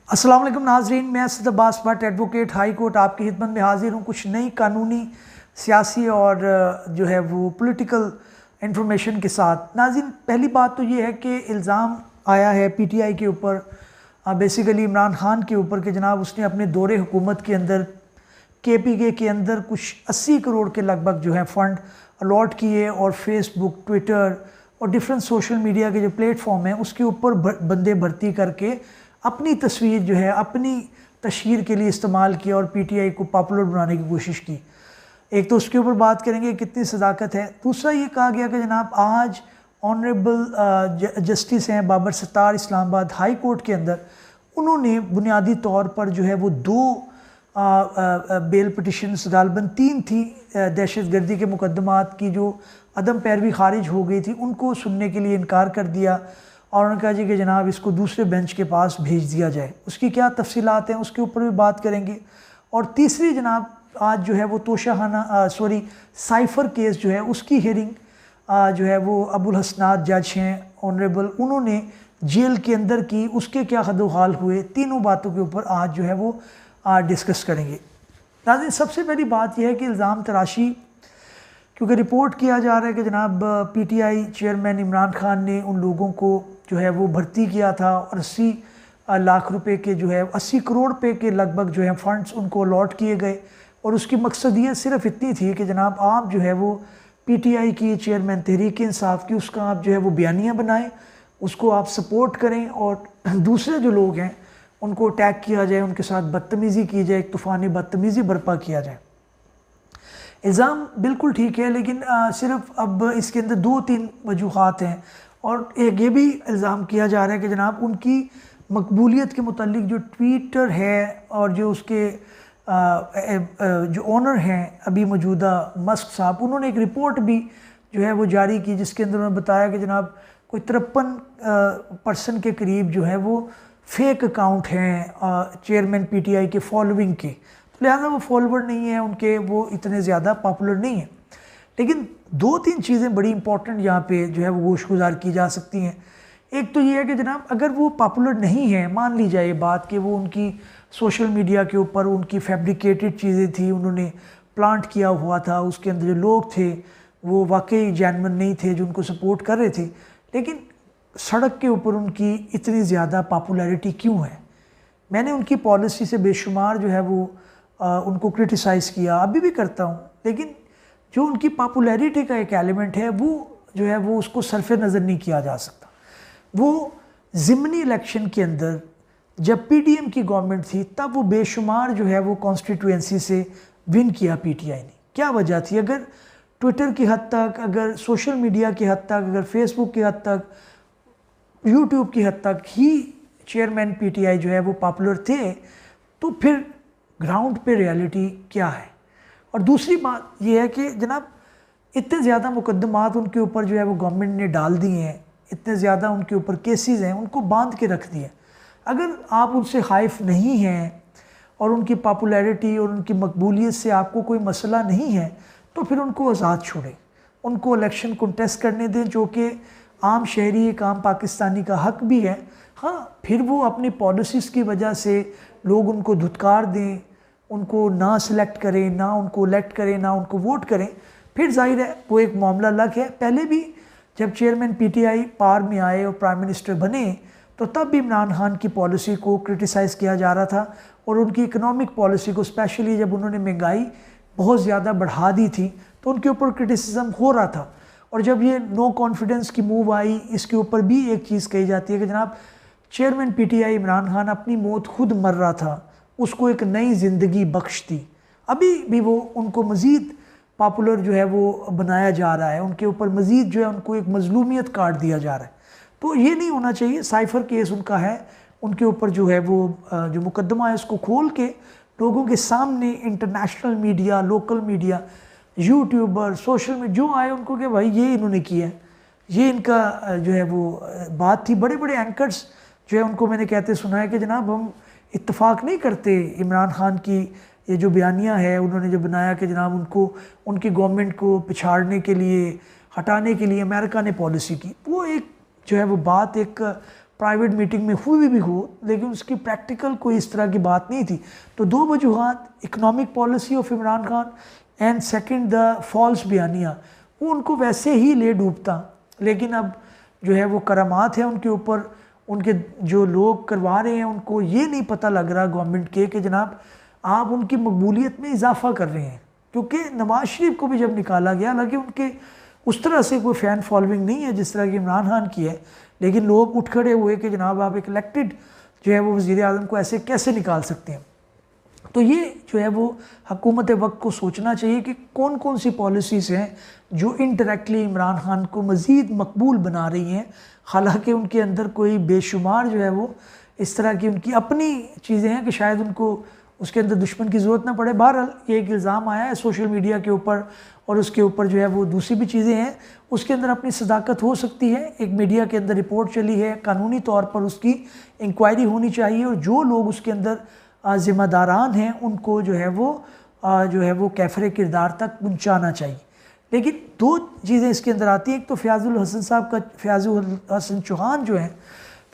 अस्सलाम वालेकुम नाजरीन, मैं Asad Abbas Bhatt advocate high court आपकी खिदमत में हाजिर हूँ। कुछ नई कानूनी, सियासी और जो है वो पॉलिटिकल इंफॉर्मेशन के साथ। नाज़रीन, पहली बात तो ये है कि इल्ज़ाम आया है पीटीआई के ऊपर, बेसिकली इमरान खान के ऊपर, कि जनाब उसने अपने दौरे हुकूमत के अंदर केपीके के अंदर कुछ 80 करोड़ के लगभग जो है फ़ंड अलॉट किए और फेसबुक, ट्विटर और डिफरेंट सोशल मीडिया के जो प्लेटफॉर्म हैं उसके ऊपर बंदे भर्ती करके अपनी तस्वीर जो है अपनी तशहीर के लिए इस्तेमाल किया और पीटीआई को पॉपुलर बनाने की कोशिश की। एक तो उसके ऊपर बात करेंगे कितनी सदाकत है। दूसरा ये कहा गया कि जनाब आज ऑनरेबल जस्टिस हैं बाबर सत्तार इस्लामाबाद हाई कोर्ट के अंदर, उन्होंने बुनियादी तौर पर जो है वो दो बेल पिटिशन्स, गालबन 3 थी, दहशत गर्दी के मुकदमात की जो अदम पैरवी खारिज हो गई थी, उनको सुनने के लिए इनकार कर दिया और उन्होंने कहा जी कि जनाब इसको दूसरे बेंच के पास भेज दिया जाए। उसकी क्या तफसीलात हैं उसके ऊपर भी बात करेंगे। और तीसरी जनाब आज जो है वो तोशाखाना साइफ़र केस जो है उसकी हियरिंग जो है वो अबुल हसनात जज हैं ऑनरेबल, उन्होंने जेल के अंदर की, उसके क्या हदोहाल हुए, तीनों बातों के ऊपर आज जो है वो डिस्कस करेंगे। नाज़रीन, सबसे पहली बात यह है कि इल्ज़ाम तराशी, क्योंकि रिपोर्ट किया जा रहा है कि जनाब पीटीआई चेयरमैन इमरान खान ने उन लोगों को जो है वो भर्ती किया था और 80 लाख रुपए के जो है 80 करोड़ रुपए के लगभग जो है फंड्स उनको अलॉट किए गए। और उसकी मकसदियत सिर्फ इतनी थी कि जनाब आप जो है वो पीटीआई की चेयरमैन तहरीक इंसाफ की उसका आप जो है वो बयानिया बनाएं, उसको आप सपोर्ट करें और दूसरे जो लोग हैं उनको अटैक किया जाए, उनके साथ बदतमीज़ी की जाए, एक तूफ़ानी बदतमीज़ी बर्पा किया जाए। इल्ज़ाम बिल्कुल ठीक है, लेकिन सिर्फ अब इसके अंदर 2-3 वजूहात हैं। और एक ये भी इल्ज़ाम किया जा रहा है कि जनाब उनकी मकबूलियत के मुतालिक जो ट्विटर है और जो उसके जो ओनर हैं अभी मौजूदा मस्क साहब, उन्होंने एक रिपोर्ट भी जो है वो जारी की जिसके अंदर उन्होंने बताया कि जनाब कोई 53% के करीब जो है वो फेक अकाउंट हैं चेयरमैन पीटीआई के फॉलोइंग के, तो लिहाजा वो फॉलोवर नहीं है उनके, वो इतने ज़्यादा पॉपुलर नहीं है। लेकिन 2-3 चीज़ें बड़ी इंपॉर्टेंट यहाँ पे जो है वो गोशगुजार की जा सकती हैं। एक तो ये है कि जनाब अगर वो पॉपुलर नहीं है, मान ली जाए बात कि वो उनकी सोशल मीडिया के ऊपर उनकी फैब्रिकेटेड चीज़ें थी, उन्होंने प्लांट किया हुआ था, उसके अंदर जो लोग थे वो वाकई जेन्युइन नहीं थे जो उनको सपोर्ट कर रहे थे, लेकिन सड़क के ऊपर उनकी इतनी ज़्यादा पॉपुलैरिटी क्यों है? मैंने उनकी पॉलिसी से बेशुमार जो है वो उनको क्रिटिसाइज़ किया, अभी भी करता हूँ, लेकिन जो उनकी पॉपुलैरिटी का एक एलिमेंट है वो जो है वो उसको सरफ़े नज़र नहीं किया जा सकता। वो ज़िमनी इलेक्शन के अंदर जब पीडीएम की गवर्नमेंट थी तब वो बेशुमार जो है वो कॉन्स्टिट्यूएंसी से विन किया पीटीआई ने। क्या वजह थी? अगर ट्विटर की हद तक, अगर सोशल मीडिया की हद तक, अगर फेसबुक की हद तक, यूट्यूब की हद तक ही चेयरमैन पीटीआई जो है वो पॉपुलर थे, तो फिर ग्राउंड पे रियलिटी क्या है? और दूसरी बात यह है कि जनाब इतने ज़्यादा मुकदमात उनके ऊपर जो है वो गवर्नमेंट ने डाल दिए हैं, इतने ज़्यादा उनके ऊपर केसेस हैं, उनको बांध के रख दिए। अगर आप उनसे खाइफ नहीं हैं और उनकी पॉपुलैरिटी और उनकी मकबूलियत से आपको कोई मसला नहीं है, तो फिर उनको आज़ाद छोड़ें, उनको इलेक्शन कंटेस्ट करने दें, जो कि आम शहरी, एक आम पाकिस्तानी का हक भी है। हाँ, फिर वो अपनी पॉलिसीज़ की वजह से लोग उनको धुतकार दें, उनको ना सिलेक्ट करें, ना उनको इलेक्ट करें, ना उनको वोट करें, फिर जाहिर है वो एक मामला अलग है। पहले भी जब चेयरमैन पीटीआई पावर में आए और प्राइम मिनिस्टर बने तो तब भी इमरान खान की पॉलिसी को क्रिटिसाइज़ किया जा रहा था और उनकी इकोनॉमिक पॉलिसी को, स्पेशली जब उन्होंने महंगाई बहुत ज़्यादा बढ़ा दी थी तो उनके ऊपर क्रिटिसिज्म हो रहा था। और जब ये नो कॉन्फिडेंस की मूव आई, इसके ऊपर भी एक चीज़ कही जाती है कि जनाब चेयरमैन पीटीआई इमरान खान अपनी मौत खुद मर रहा था, उसको एक नई ज़िंदगी बख्श दी। अभी भी वो उनको मज़ीद पॉपुलर जो है वो बनाया जा रहा है, उनके ऊपर मज़ीद जो है उनको एक मजलूमियत काट दिया जा रहा है। तो ये नहीं होना चाहिए। साइफ़र केस उनका है, उनके ऊपर जो है वो जो मुकदमा है उसको खोल के लोगों के सामने international media, local media, YouTuber, social में जो आए उनको कि भाई ये इन्होंने किया है, ये इनका जो है वो बात थी। बड़े बड़े एंकर्स जो है उनको मैंने कहते सुना है कि जनाब हम इत्तेफाक नहीं करते इमरान खान की ये जो बयानिया है उन्होंने जो बनाया कि जनाब उनको, उनकी गवर्नमेंट को पिछाड़ने के लिए, हटाने के लिए अमेरिका ने पॉलिसी की, वो एक जो है वो बात एक प्राइवेट मीटिंग में हुई भी हो, लेकिन उसकी प्रैक्टिकल कोई इस तरह की बात नहीं थी। तो दो वजूहात, economic policy of Imran Khan and second the false बयानिया, वो उनको वैसे ही ले डूबता। लेकिन अब जो है वो करामात है उनके ऊपर, उनके जो लोग करवा रहे हैं उनको ये नहीं पता लग रहा गवर्नमेंट के कि जनाब आप उनकी मकबूलियत में इजाफा कर रहे हैं। क्योंकि नवाज शरीफ को भी जब निकाला गया, हालांकि उनके उस तरह से कोई फ़ैन फॉलोइंग नहीं है जिस तरह की इमरान खान की है, लेकिन लोग उठ खड़े हुए कि जनाब आप एक इलेक्टेड जो है वो वज़ीर आज़म को ऐसे कैसे निकाल सकते हैं। तो ये जो है वो हुकूमत वक्त को सोचना चाहिए कि कौन कौन सी पॉलिसीज़ हैं जो इनडायरेक्टली इमरान खान को मज़ीद मकबूल बना रही हैं, हालांकि उनके अंदर कोई बेशुमार जो है वो इस तरह की उनकी अपनी चीज़ें हैं कि शायद उनको उसके अंदर दुश्मन की ज़रूरत ना पड़े। बहरहाल ये एक इल्ज़ाम आया है सोशल मीडिया के ऊपर, और उसके ऊपर जो है वो दूसरी भी चीज़ें हैं, उसके अंदर अपनी सदाकत हो सकती है। एक मीडिया के अंदर रिपोर्ट चली है, कानूनी तौर पर उसकी इंक्वायरी होनी चाहिए, और जो लोग उसके अंदर ज़िम्मेदारान हैं उनको जो है वो कैफरे किरदार तक पहुँचाना चाहिए। लेकिन दो चीज़ें इसके अंदर आती हैं। एक तो फ़याज़ुल हसन साहब का, फ़याज़ुल हसन चौहान जो हैं,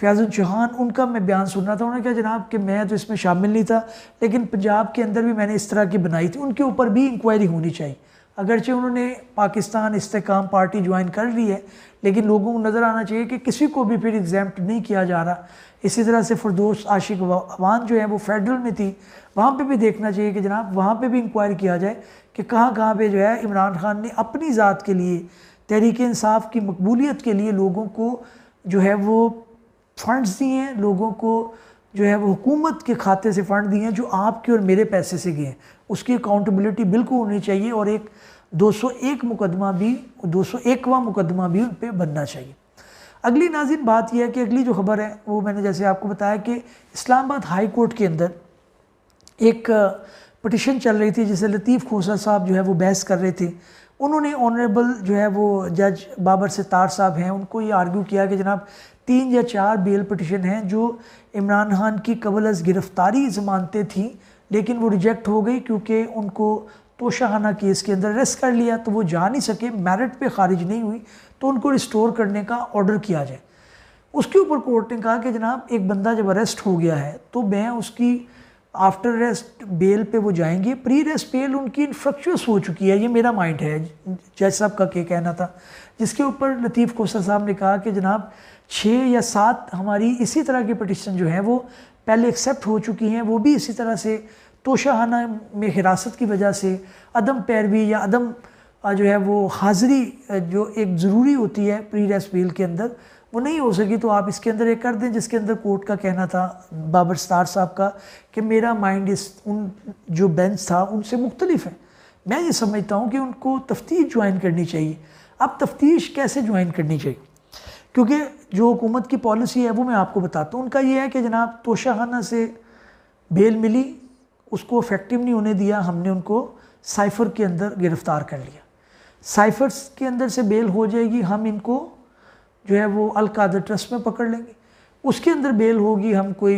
फ़याज़ुल चौहान, उनका मैं बयान सुनना था। उन्होंने कहा जनाब कि मैं तो इसमें शामिल नहीं था, लेकिन पंजाब के अंदर भी मैंने इस तरह की बनाई थी, उनके ऊपर भी इंक्वायरी होनी चाहिए। अगरचे उन्होंने पाकिस्तान इस्तेकाम पार्टी ज्वाइन कर ली है, लेकिन लोगों को नज़र आना चाहिए कि किसी को भी फिर एग्जाम्प्ट नहीं किया जा रहा। इसी तरह से फिरदौस आशिक अवान जो है वो फेडरल में थी, वहाँ पे भी देखना चाहिए कि जनाब वहाँ पे भी इंक्वायरी किया जाए कि कहाँ कहाँ पे जो है इमरान खान ने अपनी ज़ात के लिए, तहरीक इंसाफ की मकबूलियत के लिए लोगों को जो है वो फ़ंड्स दिए हैं, लोगों को जो है वो हुकूमत के खाते से फ़ंड दिए हैं जो आपके और मेरे पैसे से गए हैं। उसकी अकाउंटेबिलिटी बिल्कुल होनी चाहिए, और एक 201 मुकदमा भी, 201वां मुकदमा भी उन पर बनना चाहिए। अगली नाज़रीन बात यह है कि अगली जो खबर है वो मैंने जैसे आपको बताया कि इस्लामाबाद हाई कोर्ट के अंदर एक पटिशन चल रही थी जिसे लतीफ़ खोसर साहब जो है वो बहस कर रहे थे। उन्होंने ऑनरेबल जो है वो जज बाबर सितार साहब हैं, उनको ये आर्ग्यू किया कि जनाब 3 या 4 बेल पटिशन हैं जो इमरान खान की कबल अज़ गिरफ़्तारी ज़मानतें थीं, लेकिन वो रिजेक्ट हो गई क्योंकि उनको तोशाखाना केस के अंदर अरेस्ट कर लिया, तो वो जा नहीं सके, मेरिट पे खारिज नहीं हुई, तो उनको रिस्टोर करने का ऑर्डर किया जाए। उसके ऊपर कोर्ट ने कहा कि जनाब एक बंदा जब अरेस्ट हो गया है तो मैं उसकी आफ्टर अरेस्ट बेल पे वो जाएंगे, प्री अरेस्ट बेल उनकी इन्फ्रक्चुअस हो चुकी है, ये मेरा माइंड है, जज साहब का क्या कहना था। जिसके ऊपर लतीफ़ खोसर साहब ने कहा कि जनाब 6 या 7 हमारी इसी तरह की पटिशन जो हैं वो पहले एक्सेप्ट हो चुकी हैं, वो भी इसी तरह से तोशाखाना में हिरासत की वजह से अदम पैरवी या अदम जो है वो हाज़िरी जो एक ज़रूरी होती है प्री अरेस्ट बेल के अंदर, वो नहीं हो सकी, तो आप इसके अंदर एक कर दें। जिसके अंदर कोर्ट का कहना था बाबर सितार साहब का कि मेरा माइंड इस उन जो बेंच था उनसे मुख्तलिफ है। मैं ये समझता हूँ कि उनको तफ्तीश ज्वाइन करनी चाहिए। अब तफ्तीश कैसे ज्वाइन करनी चाहिए, क्योंकि जो हुकूमत की पॉलिसी है वो मैं आपको बताता हूँ। उनका ये है कि जनाब तोशाखाना से बेल मिली, उसको इफेक्टिव नहीं होने दिया, हमने उनको साइफ़र के अंदर गिरफ़्तार कर लिया। साइफ़र्स के अंदर से बेल हो जाएगी, हम इनको जो है वो अल-कायदा ट्रस्ट में पकड़ लेंगे। उसके अंदर बेल होगी, हम कोई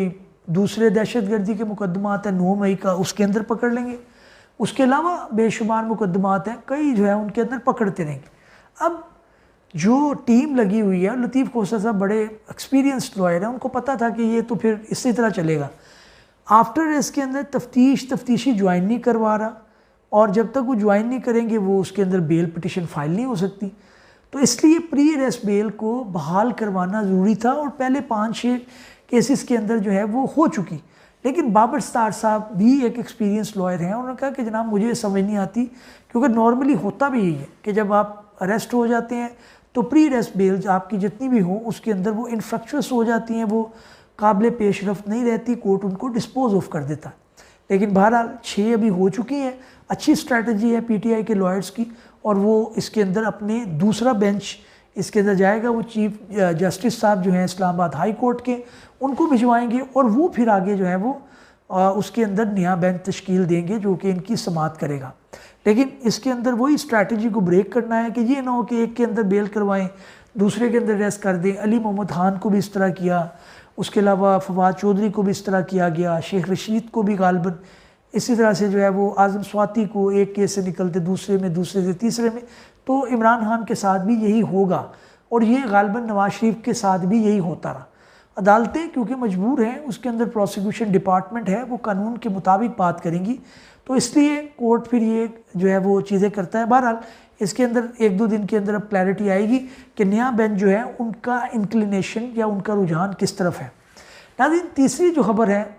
दूसरे दहशतगर्दी के मुकदमात हैं 9 मई का, उसके अंदर पकड़ लेंगे। उसके अलावा बेशुमार मुकदमात हैं कई जो है उनके अंदर पकड़ते रहेंगे। अब जो टीम लगी हुई है, लतीफ़ खोसर साहब बड़े एक्सपीरियंस्ड लॉयर हैं, उनको पता था कि ये तो फिर इसी तरह चलेगा। आफ्टर इसके अंदर तफ्तीशी ज्वाइन नहीं करवा रहा, और जब तक वो ज्वाइन नहीं करेंगे वो उसके अंदर बेल पिटिशन फाइल नहीं हो सकती। तो इसलिए प्री अरेस्ट बेल को बहाल करवाना ज़रूरी था, और पहले 5-6 केसेस के अंदर जो है वो हो चुकी। लेकिन बाबर सितार साहब भी एक एक्सपीरियंस लॉयर हैं, उन्होंने कहा कि जनाब मुझे समझ नहीं आती, क्योंकि नॉर्मली होता भी यही है कि जब आप अरेस्ट हो जाते हैं तो प्री अरेस्ट बेल आपकी जितनी भी हो उसके अंदर वो इन्फ्रक्चुअस हो जाती हैं, वो काबिल पेशरफ्त नहीं रहती, कोर्ट उनको डिस्पोज ऑफ कर देता है। लेकिन बहरहाल 6 अभी हो चुकी हैं, अच्छी स्ट्रैटेजी है पीटीआई के लॉयर्स की, और वो इसके अंदर अपने दूसरा बेंच इसके अंदर जाएगा, वो चीफ जस्टिस साहब जो हैं इस्लामाबाद हाई कोर्ट के, उनको भिजवाएंगे, और वो फिर आगे जो है वो उसके अंदर नया बेंच तश्कील देंगे जो कि इनकी समाअत करेगा। लेकिन इसके अंदर वही स्ट्रैटेजी को ब्रेक करना है कि ये ना हो कि एक के अंदर बेल करवाएं, दूसरे के अंदर अरेस्ट कर दें। अली मोहम्मद खान को भी इस तरह किया, उसके अलावा फवाद चौधरी को भी इस तरह किया गया, शेख रशीद को भी गालिबन इसी तरह से जो है वो आज़म स्वाति को एक केस से निकलते दूसरे में, दूसरे से तीसरे में। तो इमरान खान के साथ भी यही होगा, और ये गालिबन नवाज शरीफ के साथ भी यही होता रहा। अदालतें क्योंकि मजबूर हैं, उसके अंदर प्रोसिक्यूशन डिपार्टमेंट है, वो कानून के मुताबिक बात करेंगी, तो इसलिए कोर्ट फिर ये जो है वो चीज़ें करता है। बहरहाल इसके अंदर 1-2 दिन के अंदर अब क्लैरिटी आएगी कि नया बेंच जो है उनका इंक्लिनेशन या उनका रुझान किस तरफ है। नाज़रीन, तीसरी जो खबर है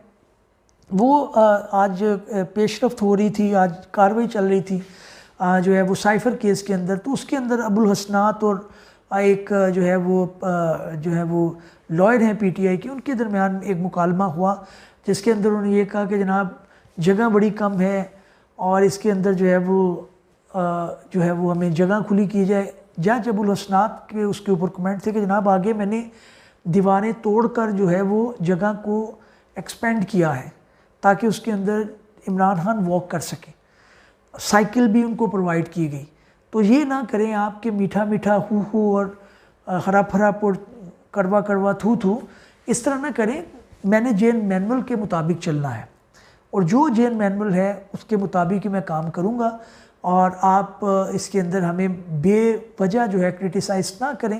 वो आज पेशरफ्त हो रही थी, आज कार्रवाई चल रही थी जो है वो साइफ़र केस के अंदर। तो उसके अंदर अबुल हसनात और एक जो है वो लॉयर हैं पीटीआई के, उनके दरमियान एक मुकालमा हुआ जिसके अंदर उन्होंने ये कहा कि जनाब जगह बड़ी कम है और इसके अंदर जो है वो हमें जगह खुली की जाए। जज अबुल हसनात के उसके ऊपर कमेंट थे कि जनाब आगे मैंने दीवारें तोड़कर जो है वो जगह को एक्सपेंड किया है ताकि उसके अंदर इमरान खान वॉक कर सके, साइकिल भी उनको प्रोवाइड की गई। तो ये ना करें आप कि मीठा मीठा हू और खराब खराब और कड़वा कड़वा थू, इस तरह ना करें। मैंने जेल मैनुअल के मुताबिक चलना है और जो जेल मैनुअल है उसके मुताबिक ही मैं काम करूँगा, और आप इसके अंदर हमें बेवजह जो है क्रिटिसाइज़ ना करें,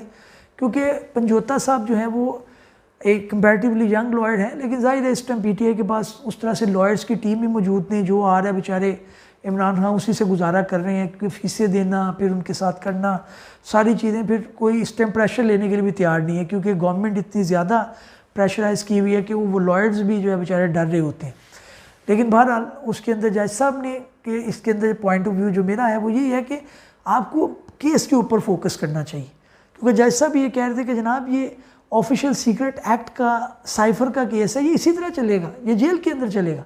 क्योंकि पंजोता साहब जो हैं वो एक कंपैरेटिवली यंग लॉयर हैं, लेकिन ज़ाहिर है इस टाइम पीटीआई के पास उस तरह से लॉयर्स की टीम ही मौजूद नहीं। जो आ रहा है बेचारे इमरान खान उसी से गुजारा कर रहे हैं, क्योंकि फीसें देना, फिर उनके साथ करना सारी चीज़ें, फिर कोई इस टाइम प्रेशर लेने के लिए भी तैयार नहीं है, क्योंकि गवर्नमेंट इतनी ज़्यादा प्रेशराइज़ की हुई है कि वो लॉयर्स भी जो है बेचारे डर रहे होते हैं। लेकिन बहरहाल उसके अंदर जज साहब ने कि इसके अंदर पॉइंट ऑफ व्यू जो मेरा है वो यही है कि आपको केस के ऊपर फोकस करना चाहिए, क्योंकि जज साहब ये कह रहे थे कि जनाब ये ऑफिशियल सीक्रेट एक्ट का साइफर का केस है, ये इसी तरह चलेगा, ये जेल के अंदर चलेगा,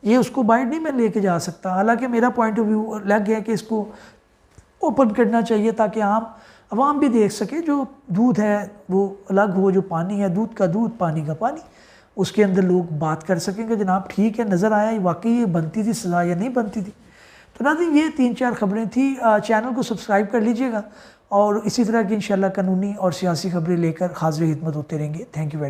ये उसको बाइट नहीं मैं लेके जा सकता। हालांकि मेरा पॉइंट ऑफ व्यू लग गया कि इसको ओपन करना चाहिए ताकि आवाम भी देख सके जो दूध है वो अलग हो, जो पानी है दूध का दूध, पानी का पानी, उसके अंदर लोग बात कर सकेंगे जनाब ठीक है, नज़र आया वाकई ये बनती थी सज़ा या नहीं बनती थी। तो नाज़रीन ये 3-4 खबरें थी। चैनल को सब्सक्राइब कर लीजिएगा और इसी तरह की इंशाल्लाह कानूनी और सियासी खबरें लेकर हाज़िर खिदमत होते रहेंगे। Thank you very much.